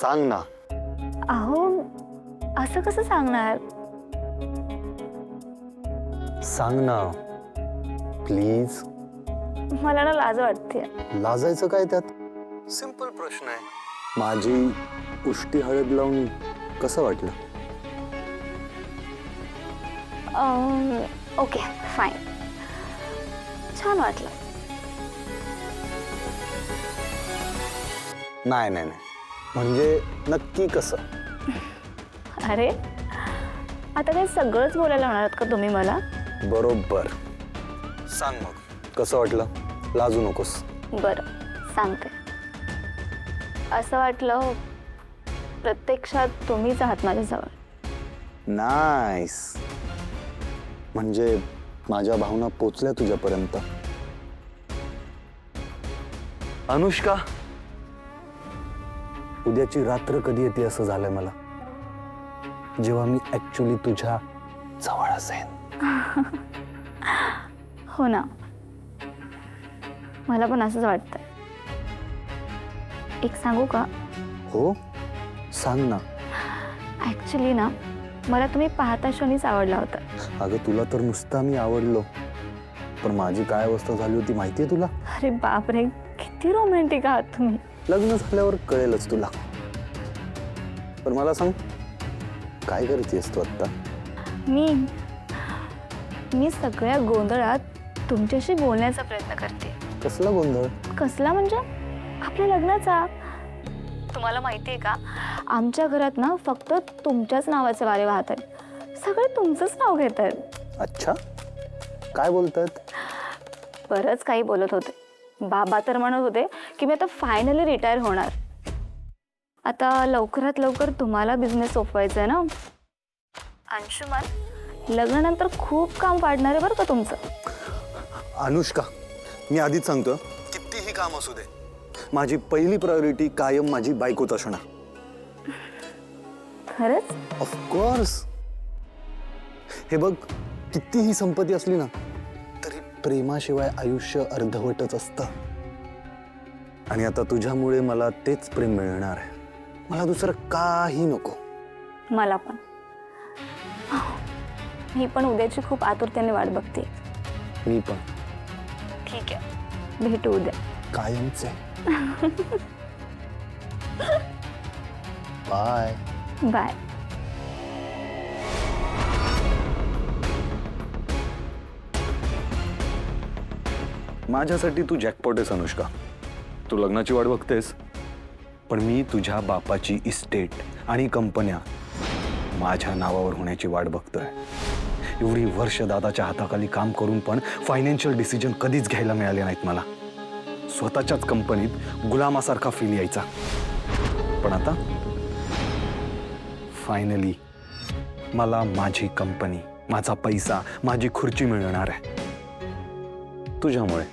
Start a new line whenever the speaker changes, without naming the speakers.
सांग ना.
अहो असं कसं सांगणार?
सांग ना प्लीज.
मला ना लाज वाटते.
लाजायचं काय त्यात? सिंपल प्रश्न आहे. माझी उष्टी हळद लावून कसं वाटलं?
ओके फाईन, छान वाटलं.
नाही नाही नाही, म्हणजे नक्की कसं?
अरे आता काय सगळंच बोलायला होणार का तुम्ही मला?
बरोबर. सांग मग कसं वाटलं? लाजू नकोस.
बरं सांगते. असं वाटलं प्रत्यक्षात तुम्हीच आहात माझ्याजवळ.
नाईस. म्हणजे माझ्या भावना पोचल्या तुझ्यापर्यंत. अनुष्का, उद्याची रात्र कधी येते असं झालंय मला, जेव्हा मी ऍक्च्युली तुझ्या जवळ असेन.
हो ना, मला पण असंच वाटतंय. एक सांगू का?
हो सांग ना.
ऍक्च्युली ना मला तुम्ही पाहता क्षणीच आवडला होता.
अगं तुला तर नुसता मी आवडलो, पण माझी काय अवस्था झाली होती माहितीये तुला?
अरे बापरे, किती रोमॅन्टिक आहात तुम्ही.
लग्न झाल्यावर कळेलच तुला. पण मला सांग, काय करतेस तू आता?
मी सगळ्या गोंधळात तुमच्याशी बोलण्याचा प्रयत्न करते.
कसला गोंधळ?
कसला म्हणजे आपल्या लग्नाचा. तुम्हाला माहिती आहे का, आमच्या घरात ना फक्त तुमच्याच नावाचे वारे वाहत आहेत. सगळे तुमचंच नाव घेत आहेत.
अच्छा, काय बोलतात?
बरंच काही बोलत होते. बाबा तर म्हणत होते की मी आता फायनली रिटायर होणार. आता लवकरात लवकर तुम्हाला बिझनेस सोपवायचा आहे ना. अंशुमन, लग्नानंतर खूप काम वाढणार आहे बरं का तुमचं.
अनुष्का, मी आधीच सांगतो, कितीही काम असू दे, माझी पहिली प्रायोरिटी कायम माझी बायकोच असणार.
खरंच?
ऑफकोर्स. हे बघ, कितीही संपत्ती असली ना तरी प्रेमाशिवाय आयुष्य अर्धवटच असतं. आणि आता तुझ्यामुळे मला तेच प्रेम मिळणार आहे. मला दुसरं काही नको.
मला पण. मी पण उद्याची खूप आतुरतेने वाट बघते.
मी पण.
ठीक आहे, भेटू उद्या.
कायमचे. बाय.
बाय.
माझ्यासाठी तू जॅकपॉट आहेस अनुष्का. तू लग्नाची वाट बघतेस, पण मी तुझ्या बापाची इस्टेट आणि कंपन्या माझ्या नावावर होण्याची वाट बघतोय. एवढी वर्ष दादाच्या हाताखाली काम करून पण फायनान्शियल डिसिजन कधीच घ्यायला मिळाले नाहीत मला. स्वतःच्याच कंपनीत गुलामासारखा फील यायचा. पण आता फायनली मला माझी कंपनी, माझा पैसा, माझी खुर्ची मिळणार आहे तुझ्यामुळे.